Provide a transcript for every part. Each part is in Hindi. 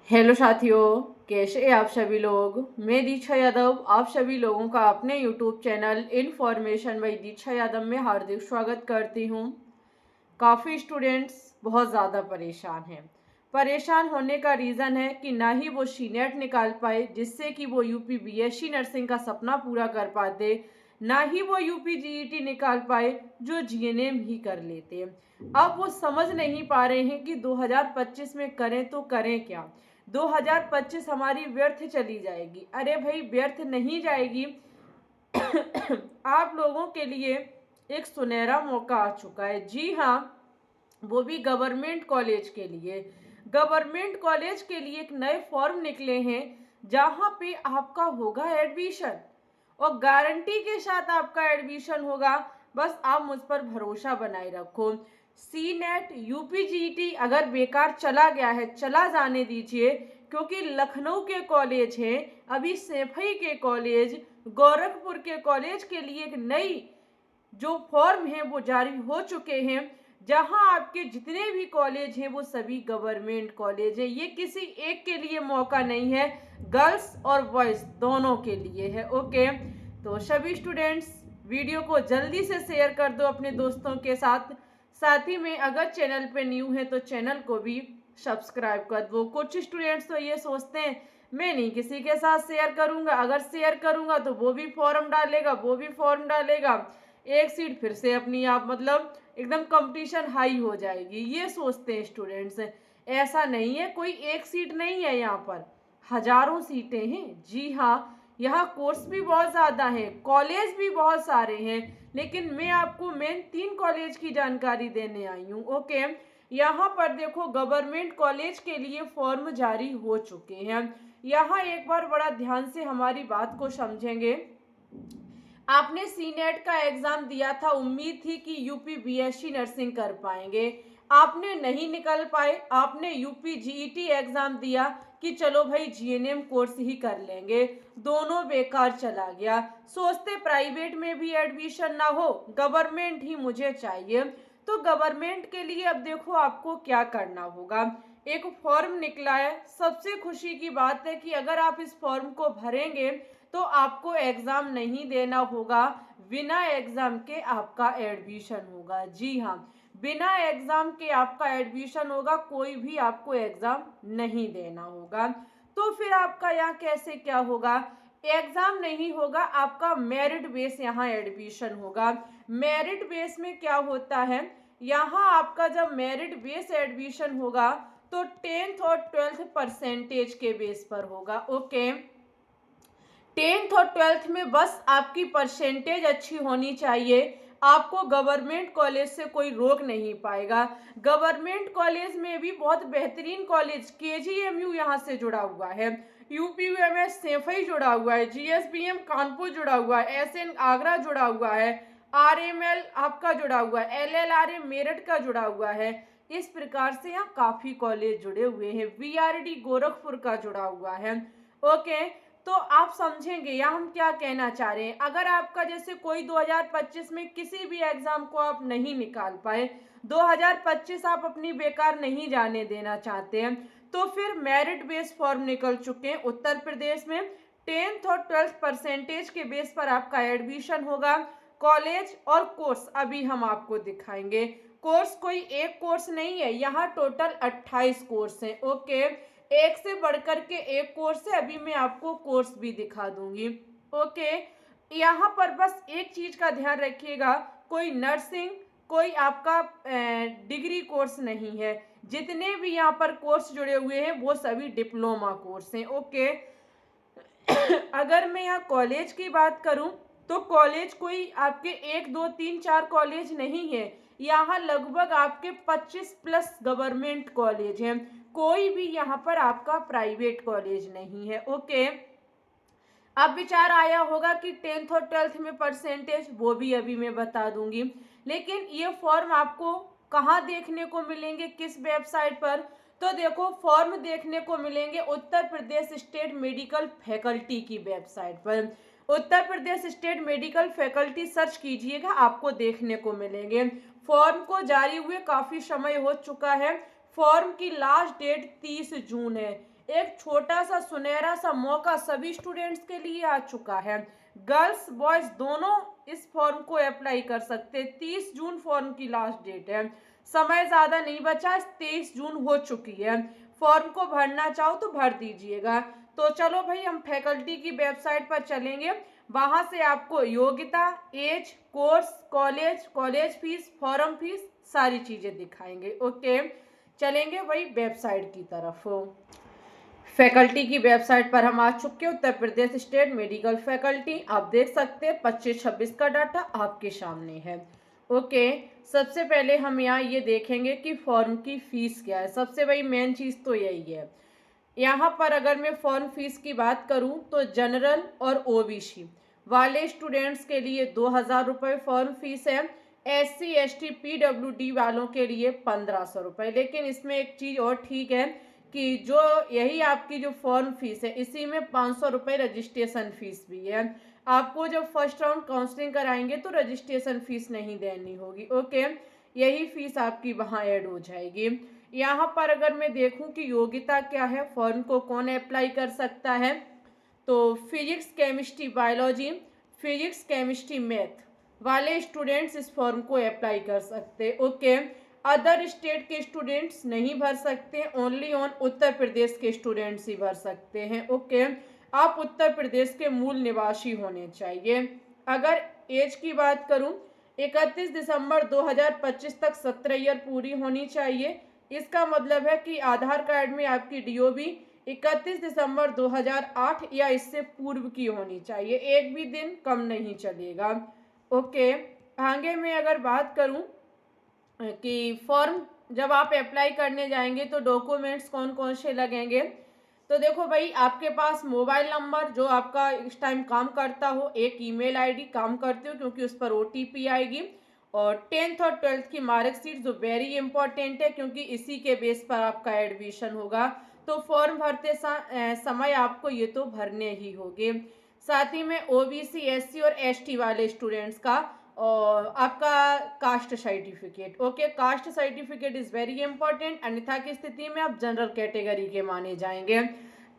हेलो साथियों, कैसे हैं आप सभी लोग। मैं दीक्षा यादव आप सभी लोगों का अपने यूट्यूब चैनल इन्फॉर्मेशन बाय दीक्षा यादव में हार्दिक स्वागत करती हूं। काफ़ी स्टूडेंट्स बहुत ज़्यादा परेशान हैं। परेशान होने का रीज़न है कि ना ही वो सीनेट निकाल पाए जिससे कि वो यूपी बीएससी नर्सिंग का सपना पूरा कर पाते, ना ही वो यूपी जीईटी निकाल पाए जो जीएनएम ही कर लेते। अब वो समझ नहीं पा रहे हैं कि 2025 में करें तो करें क्या। 2025 हमारी व्यर्थ चली जाएगी। अरे भाई, व्यर्थ नहीं जाएगी। आप लोगों के लिए एक सुनहरा मौका आ चुका है। जी हाँ, वो भी गवर्नमेंट कॉलेज के लिए। गवर्नमेंट कॉलेज के लिए एक नए फॉर्म निकले हैं जहां पे आपका होगा एडमिशन, और गारंटी के साथ आपका एडमिशन होगा। बस आप मुझ पर भरोसा बनाए रखो। सी नेट यूपीजीटी अगर बेकार चला गया है, चला जाने दीजिए, क्योंकि लखनऊ के कॉलेज हैं, अभी सैफई के कॉलेज, गोरखपुर के कॉलेज के लिए एक नई जो फॉर्म है वो जारी हो चुके हैं, जहां आपके जितने भी कॉलेज हैं वो सभी गवर्नमेंट कॉलेज हैं। ये किसी एक के लिए मौका नहीं है, गर्ल्स और बॉयज दोनों के लिए है। ओके, तो सभी स्टूडेंट्स वीडियो को जल्दी से शेयर कर दो अपने दोस्तों के साथ। साथ ही में अगर चैनल पे न्यू है तो चैनल को भी सब्सक्राइब कर दो। कुछ स्टूडेंट्स तो ये सोचते हैं मैं नहीं किसी के साथ शेयर करूंगा, अगर शेयर करूंगा तो वो भी फॉर्म डालेगा, वो भी फॉर्म डालेगा, एक सीट फिर से अपनी आप मतलब एकदम कंपटीशन हाई हो जाएगी, ये सोचते हैं स्टूडेंट्स। ऐसा नहीं है, कोई एक सीट नहीं है, यहाँ पर हजारों सीटें हैं। जी हाँ, यहाँ कोर्स भी बहुत ज़्यादा है, कॉलेज भी बहुत सारे हैं, लेकिन मैं आपको मेन 3 कॉलेज की जानकारी देने आई हूँ। ओके, यहाँ पर देखो गवर्नमेंट कॉलेज के लिए फॉर्म जारी हो चुके हैं। यहाँ एक बार बड़ा ध्यान से हमारी बात को समझेंगे। आपने सीनेट का एग्जाम दिया था, उम्मीद थी कि यूपी बीएससी नर्सिंग कर पाएंगे, आपने नहीं निकल पाए। आपने यूपी जीईटी एग्जाम दिया कि चलो भाई जीएनएम कोर्स ही कर लेंगे, दोनों बेकार चला गया। सोचते प्राइवेट में भी एडमिशन ना हो, गवर्नमेंट ही मुझे चाहिए। तो गवर्नमेंट के लिए अब देखो आपको क्या करना होगा। एक फॉर्म निकला है, सबसे खुशी की बात है कि अगर आप इस फॉर्म को भरेंगे तो आपको एग्जाम नहीं देना होगा, बिना एग्जाम के आपका एडमिशन होगा। जी हाँ, बिना एग्जाम के आपका एडमिशन होगा, कोई भी आपको एग्जाम नहीं देना होगा। तो फिर आपका यहाँ कैसे क्या होगा, एग्जाम नहीं होगा, आपका मेरिट बेस यहाँ एडमिशन होगा। मेरिट बेस में क्या होता है, यहाँ आपका जब मेरिट बेस एडमिशन होगा तो 10th और 12th परसेंटेज के बेस पर होगा। ओके, 10th और 12th में बस आपकी परसेंटेज अच्छी होनी चाहिए, आपको गवर्नमेंट कॉलेज से कोई रोक नहीं पाएगा। गवर्नमेंट कॉलेज में भी बहुत बेहतरीन कॉलेज केजीएमयू यहाँ से जुड़ा हुआ है, यूपीयूएमएस सैफई जुड़ा हुआ है, जीएसबीएम कानपुर जुड़ा हुआ है, एसएन आगरा जुड़ा हुआ है, आरएमएल आपका जुड़ा हुआ है, एलएलआरएम मेरठ का जुड़ा हुआ है। इस प्रकार से यहाँ काफी कॉलेज जुड़े हुए हैं, बीआरडी गोरखपुर का जुड़ा हुआ है। ओके, तो आप समझेंगे यहाँ हम क्या कहना चाह रहे हैं। अगर आपका जैसे कोई 2025 में किसी भी एग्जाम को आप नहीं निकाल पाए, 2025 आप अपनी बेकार नहीं जाने देना चाहते हैं, तो फिर मेरिट बेस फॉर्म निकल चुके हैं उत्तर प्रदेश में। 10th और 12th परसेंटेज के बेस पर आपका एडमिशन होगा। कॉलेज और कोर्स अभी हम आपको दिखाएंगे। कोर्स कोई एक कोर्स नहीं है, यहाँ टोटल 28 कोर्स हैं। ओके, एक से बढ़कर के एक कोर्स है, अभी मैं आपको कोर्स भी दिखा दूंगी। ओके, यहाँ पर बस एक चीज का ध्यान रखिएगा, कोई नर्सिंग कोई आपका डिग्री कोर्स नहीं है, जितने भी यहाँ पर कोर्स जुड़े हुए हैं वो सभी डिप्लोमा कोर्स हैं। ओके, अगर मैं यहाँ कॉलेज की बात करूं तो कॉलेज कोई आपके 1 2 3 4 कॉलेज नहीं है, यहाँ लगभग आपके 25 प्लस गवर्नमेंट कॉलेज हैं, कोई भी यहाँ पर आपका प्राइवेट कॉलेज नहीं है। ओके, अब विचार आया होगा कि 10th और 12th में परसेंटेज, वो भी अभी मैं बता दूंगी। लेकिन ये फॉर्म आपको कहाँ देखने को मिलेंगे, किस वेबसाइट पर, तो देखो फॉर्म देखने को मिलेंगे Uttar Pradesh state medical faculty की वेबसाइट पर। Uttar Pradesh state medical faculty search कीजिएगा, आपको देखने को मिलेंगे। फॉर्म को जारी हुए काफी समय हो चुका है, फॉर्म की लास्ट डेट 30 जून है। एक छोटा सा सुनहरा सा मौका सभी स्टूडेंट्स के लिए आ चुका है। गर्ल्स बॉयज दोनों इस फॉर्म को अप्लाई कर सकते हैं। 30 जून फॉर्म की लास्ट डेट है, समय ज़्यादा नहीं बचा, 23 जून हो चुकी है। फॉर्म को भरना चाहो तो भर दीजिएगा। तो चलो भाई, हम फैकल्टी की वेबसाइट पर चलेंगे, वहां से आपको योग्यता, age, course, college fees, form fees सारी चीजें दिखाएंगे। ओके, चलेंगे भाई वेबसाइट की तरफ। फैकल्टी की वेबसाइट पर हम आ चुके हैं। Uttar Pradesh state medical faculty, आप देख सकते हैं 25-26 का डाटा आपके सामने है। ओके, सबसे पहले हम यहाँ ये देखेंगे कि फॉर्म की फीस क्या है। सबसे बड़ी मेन चीज़ तो यही है। यहाँ पर अगर मैं फॉर्म फीस की बात करूँ तो जनरल और ओबीसी वाले स्टूडेंट्स के लिए 2,000 रुपये फॉर्म फीस है। SC ST PWD वालों के लिए 1,500 रुपये। लेकिन इसमें एक चीज़ और ठीक है कि जो यही आपकी जो फॉर्म फीस है, इसी में 500 रुपये रजिस्ट्रेशन फीस भी है। आपको जब फर्स्ट राउंड काउंसलिंग कराएंगे तो रजिस्ट्रेशन फीस नहीं देनी होगी। ओके, यही फीस आपकी वहाँ ऐड हो जाएगी। यहाँ पर अगर मैं देखूं कि योग्यता क्या है, फॉर्म को कौन अप्लाई कर सकता है, तो physics chemistry biology, physics chemistry math वाले स्टूडेंट्स इस फॉर्म को अप्लाई कर सकते हैं। ओके, अदर स्टेट के स्टूडेंट्स नहीं भर सकते, ओनली ऑन उत्तर प्रदेश के स्टूडेंट्स ही भर सकते हैं। ओके, आप उत्तर प्रदेश के मूल निवासी होने चाहिए। अगर एज की बात करूं, 31 दिसंबर 2025 तक 17 ईयर पूरी होनी चाहिए। इसका मतलब है कि आधार कार्ड में आपकी DOB 31 दिसंबर 2008 या इससे पूर्व की होनी चाहिए, एक भी दिन कम नहीं चलेगा। ओके, आगे मैं अगर बात करूं कि फॉर्म जब आप अप्लाई करने जाएंगे तो डॉक्यूमेंट्स कौन कौन से लगेंगे, तो देखो भाई, आपके पास मोबाइल नंबर जो आपका इस टाइम काम करता हो, एक ईमेल आईडी काम करते हो क्योंकि उस पर OTP आएगी, और 10th और 12th की मार्कशीट जो वेरी इंपॉर्टेंट है क्योंकि इसी के बेस पर आपका एडमिशन होगा। तो फॉर्म भरते समय आपको ये तो भरने ही होंगे। साथ ही में OBC SC और ST वाले स्टूडेंट्स का और आपका caste certificate. Okay, caste certificate is very important, अन्यथा की स्थिति में आप जनरल कैटेगरी के माने जाएंगे।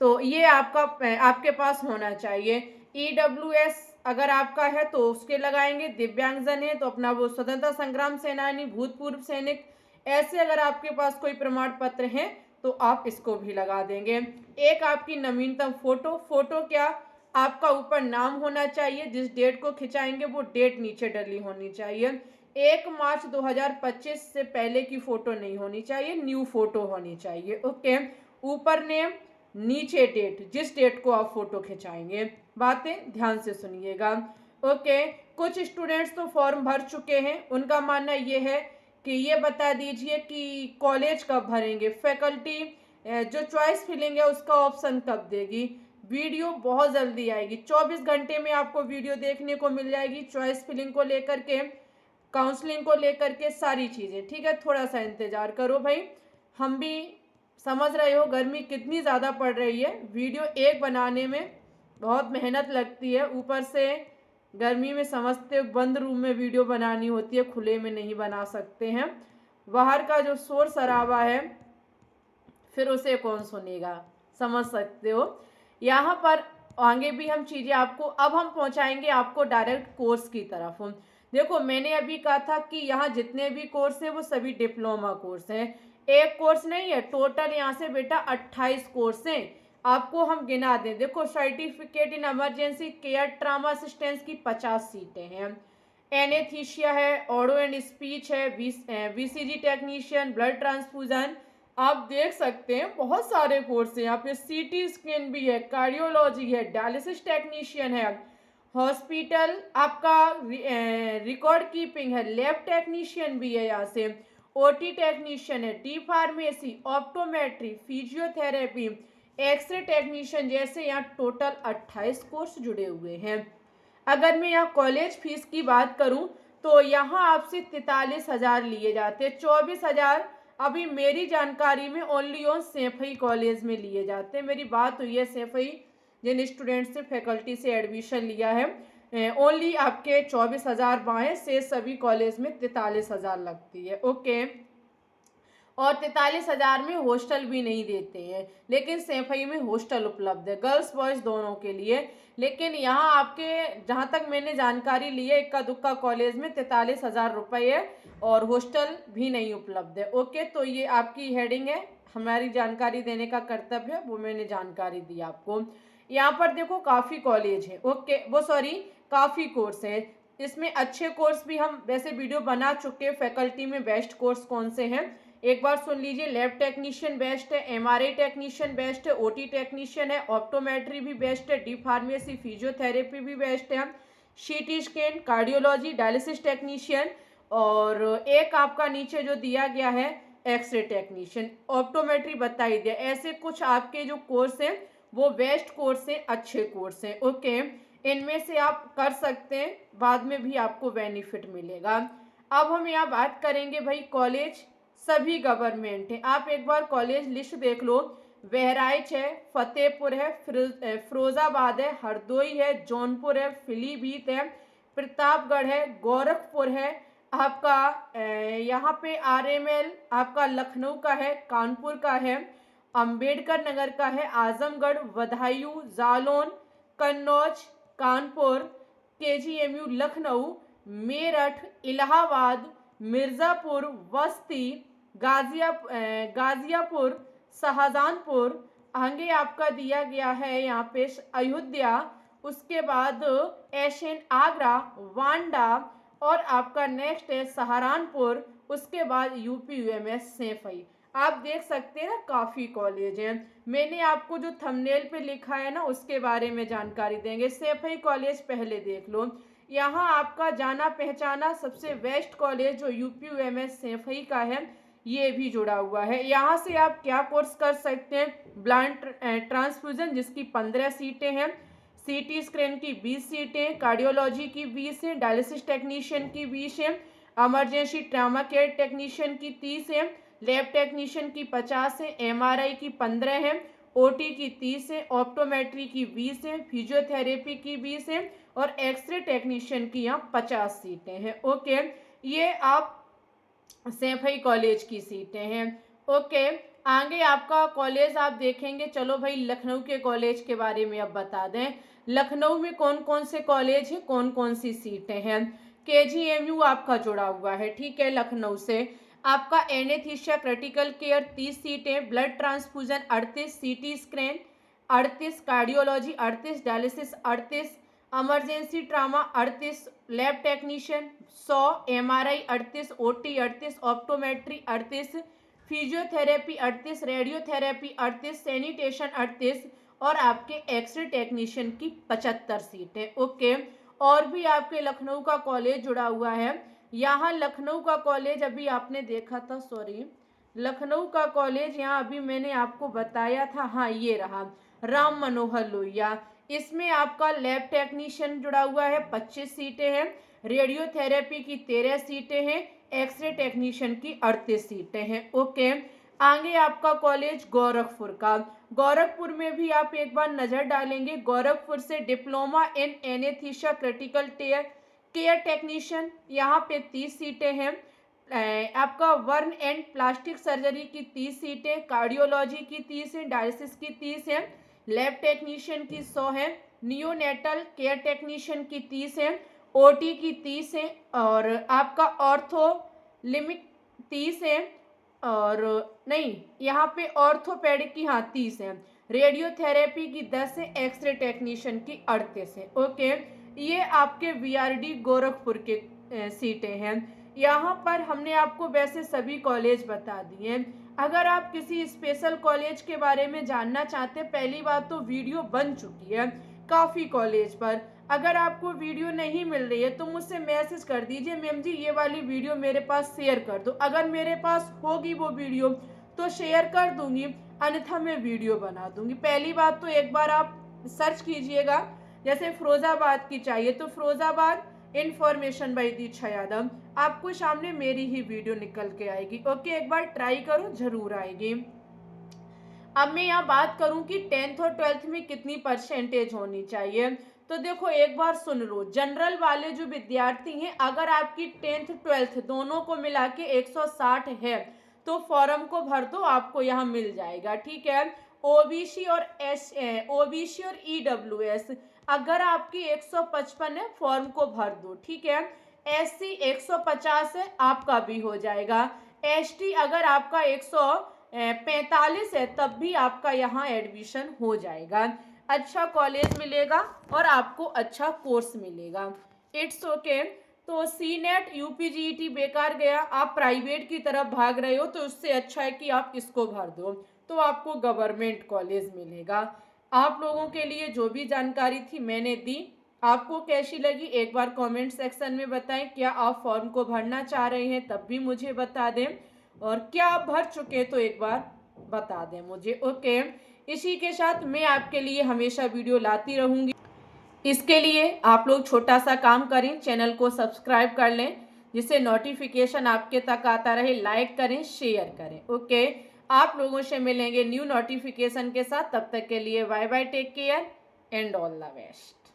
तो ये आपके पास होना चाहिए। EWS अगर आपका है तो उसके लगाएंगे, दिव्यांगजन है तो अपना वो स्वतंत्रता संग्राम सेनानी, भूतपूर्व सैनिक, ऐसे अगर आपके पास कोई प्रमाण पत्र है तो आप इसको भी लगा देंगे। एक आपकी नवीनतम फोटो क्या, आपका ऊपर नाम होना चाहिए, जिस डेट को खिंचाएंगे वो डेट नीचे डली होनी चाहिए। 1 मार्च 2025 से पहले की फोटो नहीं होनी चाहिए, न्यू फोटो होनी चाहिए। ओके, ऊपर नेम, नीचे डेट, जिस डेट को आप फोटो खिंचाएंगे। बातें ध्यान से सुनिएगा। ओके, कुछ स्टूडेंट्स तो फॉर्म भर चुके हैं, उनका मानना ये है कि ये बता दीजिए कि कॉलेज कब भरेंगे, फैकल्टी जो चॉइस फिलिंग है उसका ऑप्शन कब देगी। वीडियो बहुत जल्दी आएगी, 24 घंटे में आपको वीडियो देखने को मिल जाएगी, चॉइस फिलिंग को लेकर के, काउंसलिंग को लेकर के, सारी चीज़ें। ठीक है, थोड़ा सा इंतज़ार करो भाई। हम भी समझ रहे हो गर्मी कितनी ज़्यादा पड़ रही है, वीडियो एक बनाने में बहुत मेहनत लगती है, ऊपर से गर्मी में समझते हो बंद रूम में वीडियो बनानी होती है, खुले में नहीं बना सकते हैं। बाहर का जो शोर शराबा है फिर उसे कौन सुनेगा, समझ सकते हो। यहाँ पर आगे भी हम चीज़ें आपको, अब हम पहुँचाएंगे आपको डायरेक्ट कोर्स की तरफ। देखो, मैंने अभी कहा था कि यहाँ जितने भी कोर्स हैं वो सभी डिप्लोमा कोर्स हैं, एक कोर्स नहीं है। टोटल यहाँ से बेटा 28 कोर्स हैं, आपको हम गिना दें। देखो, certificate in emergency care trauma assistance की 50 सीटें हैं, एनेस्थीसिया है, ऑडियो एंड स्पीच है, BCG टेक्नीशियन, ब्लड ट्रांसफ्यूजन, आप देख सकते हैं बहुत सारे कोर्स हैं यहाँ पे। CT स्कैन भी है, कार्डियोलॉजी है, डायलिसिस टेक्नीशियन है, हॉस्पिटल आपका रिकॉर्ड कीपिंग है, लैब टेक्नीशियन भी है, यहाँ से OT टेक्नीशियन है, D pharmacy, optometry, physiotherapy, X-ray technician, जैसे यहाँ टोटल 28 कोर्स जुड़े हुए हैं। अगर मैं यहाँ कॉलेज फीस की बात करूँ तो यहाँ आपसे 43,000 लिए जाते हैं, 24,000 अभी मेरी जानकारी में ओनली ऑन सैफई कॉलेज में लिए जाते हैं। मेरी बात हुई है सैफई जिन स्टूडेंट्स से फैकल्टी से एडमिशन लिया है, ओनली आपके 24,000 बाएँ से सभी कॉलेज में 43,000 लगती है। ओके, और 43,000 में हॉस्टल भी नहीं देते हैं, लेकिन सैफई में हॉस्टल उपलब्ध है गर्ल्स बॉयज़ दोनों के लिए। लेकिन यहाँ आपके जहाँ तक मैंने जानकारी ली है, इक्का दुक्का कॉलेज में 43,000 रुपये है और हॉस्टल भी नहीं उपलब्ध है। ओके, तो ये आपकी हेडिंग है, हमारी जानकारी देने का कर्तव्य है, वो मैंने जानकारी दी आपको। यहाँ पर देखो काफ़ी कॉलेज है, ओके वो सॉरी काफ़ी कोर्स है। इसमें अच्छे कोर्स भी हम वैसे वीडियो बना चुके हैं, फैकल्टी में बेस्ट कोर्स कौन से हैं एक बार सुन लीजिए। लैब टेक्नीशियन बेस्ट है, एमआरआई टेक्नीशियन बेस्ट है, ओटी टेक्नीशियन है, ऑप्टोमेट्री भी बेस्ट है, डी फार्मेसी फिजियोथेरेपी भी बेस्ट है, CT scan, cardiology, dialysis technician, और एक आपका नीचे जो दिया गया है एक्सरे टेक्नीशियन, ऑप्टोमेट्री बता ही दिया। ऐसे कुछ आपके जो कोर्स हैं वो बेस्ट कोर्स हैं, अच्छे कोर्स हैं। ओके, इनमें से आप कर सकते हैं, बाद में भी आपको बेनिफिट मिलेगा। अब हम यहाँ बात करेंगे भाई कॉलेज सभी गवर्नमेंट है। आप एक बार कॉलेज लिस्ट देख लो, बहराइच है, फतेहपुर है, फिरोजाबाद है, हरदोई है, जौनपुर है, पीलीभीत है, प्रतापगढ़ है, गोरखपुर है, आपका यहाँ पे आरएमएल आपका लखनऊ का है, कानपुर का है, अंबेडकर नगर का है, आजमगढ़, बदायूं, जालौन, कन्नौज, कानपुर, केजीएमयू लखनऊ, मेरठ, इलाहाबाद, मिर्ज़ापुर, बस्ती, गाजियापुर, शाहजहांपुर, आगे आपका दिया गया है यहाँ पे अयोध्या, उसके बाद एशियन आगरा, वांडा, और आपका नेक्स्ट है सहारनपुर, उसके बाद यूपी यूएमएस सैफई। आप देख सकते हैं ना काफ़ी कॉलेज हैं। मैंने आपको जो थंबनेल पे लिखा है ना उसके बारे में जानकारी देंगे। सैफई कॉलेज पहले देख लो, यहाँ आपका जाना पहचाना सबसे बेस्ट कॉलेज जो यूपी यूएमएस सैफई का है ये भी जुड़ा हुआ है। यहाँ से आप क्या कोर्स कर सकते हैं, ब्लड ट्रांसफ्यूजन जिसकी 15 सीटें हैं, सीटी स्कैन की 20 सीटें, कार्डियोलॉजी की 20 हैं, डायलिसिस टेक्नीशियन की 20 हैं, इमरजेंसी ट्रामा केयर टेक्नीशियन की 30 है, लैब टेक्नीशियन की 50 है, एमआरआई की 15 है, ओटी की 30 है, ऑप्टोमेट्री की 20 है, फिजियोथेरेपी की 20 है, और एक्सरे टेक्नीशियन की यहाँ 50 सीटें हैं। ओके, ये आप सैफई कॉलेज की सीटें हैं। ओके, आगे आपका कॉलेज आप देखेंगे। चलो भाई लखनऊ के कॉलेज के बारे में अब बता दें, लखनऊ में कौन कौन से कॉलेज हैं, कौन कौन सी सीटें हैं। केजीएमयू आपका जुड़ा हुआ है, ठीक है, लखनऊ से। आपका एनेस्थीसिया क्रिटिकल केयर 30 सीटें, blood transfusion 38, CT scan 38, cardiology 38, dialysis 38, emergency trauma 38, lab technician 100, MRI 38, OT 38, optometry 38, physiotherapy 38, radiotherapy 38, sanitation 38, और आपके एक्सरे टेक्नीशियन की 75 सीटें। ओके, और भी आपके लखनऊ का कॉलेज जुड़ा हुआ है। यहाँ लखनऊ का कॉलेज अभी आपने देखा था, सॉरी लखनऊ का कॉलेज यहाँ अभी मैंने आपको बताया था, हाँ ये रहा, राम मनोहर लोहिया। इसमें आपका लैब टेक्नीशियन जुड़ा हुआ है, 25 सीटें हैं, रेडियोथेरेपी की 13 सीटें हैं, एक्सरे टेक्नीशियन की 38 सीटें हैं। ओके, आगे आपका कॉलेज गोरखपुर का, गोरखपुर में भी आप एक बार नज़र डालेंगे। गोरखपुर से diploma in anaesthesia critical care technician, यहाँ पे 30 सीटें हैं। आपका बर्न एंड प्लास्टिक सर्जरी की 30 सीटें, कार्डियोलॉजी की 30 हैं, डायलिसिस की 30 हैं, लैब टेक्नीशियन की 100 है, नियोनेटल केयर टेक्नीशियन की 30 है, ओटी की 30 है, और आपका ऑर्थो लिमिक 30 है, और नहीं यहाँ पे ऑर्थोपेडिक की हाँ 30 है, रेडियोथेरेपी की 10 है, एक्सरे टेक्नीशियन की 38 है। ओके, ये आपके वीआरडी गोरखपुर के सीटें हैं। यहाँ पर हमने आपको वैसे सभी कॉलेज बता दिए हैं। अगर आप किसी स्पेशल कॉलेज के बारे में जानना चाहते हैं, पहली बात तो वीडियो बन चुकी है काफ़ी कॉलेज पर। अगर आपको वीडियो नहीं मिल रही है तो मुझसे मैसेज कर दीजिए, मैम जी ये वाली वीडियो मेरे पास शेयर कर दो। अगर मेरे पास होगी वो वीडियो तो शेयर कर दूंगी, अन्यथा मैं वीडियो बना दूंगी। पहली बात तो एक बार आप सर्च कीजिएगा, जैसे फिरोजाबाद की चाहिए तो फिरोजाबाद इंफॉर्मेशन बाई दीक्षा यादव, आपको सामने मेरी ही वीडियो निकल के आएगी। ओके, एक बार ट्राई करो, जरूर आएगी। अब मैं यहाँ बात करूँ कि 10th और 12th में कितनी परसेंटेज होनी चाहिए, तो देखो एक बार सुन लो। जनरल वाले जो विद्यार्थी हैं, अगर आपकी 10th 12th दोनों को मिला के 160 है तो फॉर्म को भर दो, आपको यहाँ मिल जाएगा। ठीक है, ओबीसी और ओबीसी और ईडब्ल्यूएस अगर आपकी 155 है, फॉर्म को भर दो। ठीक है, एससी 150 है, आपका भी हो जाएगा। एसटी अगर आपका 145 है, तब भी आपका यहाँ एडमिशन हो जाएगा। अच्छा कॉलेज मिलेगा और आपको अच्छा कोर्स मिलेगा। It's okay. तो सी नेट यूपीजीईटी बेकार गया, आप प्राइवेट की तरफ भाग रहे हो, तो उससे अच्छा है कि आप इसको भर दो, तो आपको गवर्नमेंट कॉलेज मिलेगा। आप लोगों के लिए जो भी जानकारी थी मैंने दी, आपको कैसी लगी एक बार कमेंट सेक्शन में बताएं। क्या आप फॉर्म को भरना चाह रहे हैं, तब भी मुझे बता दें, और क्या आप भर चुके तो एक बार बता दें मुझे। ओके, इसी के साथ मैं आपके लिए हमेशा वीडियो लाती रहूँगी। इसके लिए आप लोग छोटा सा काम करें, चैनल को सब्सक्राइब कर लें, जिससे नोटिफिकेशन आपके तक आता रहे। लाइक करें, शेयर करें। ओके, आप लोगों से मिलेंगे न्यू नोटिफिकेशन के साथ। तब तक के लिए bye bye, take care and all the best.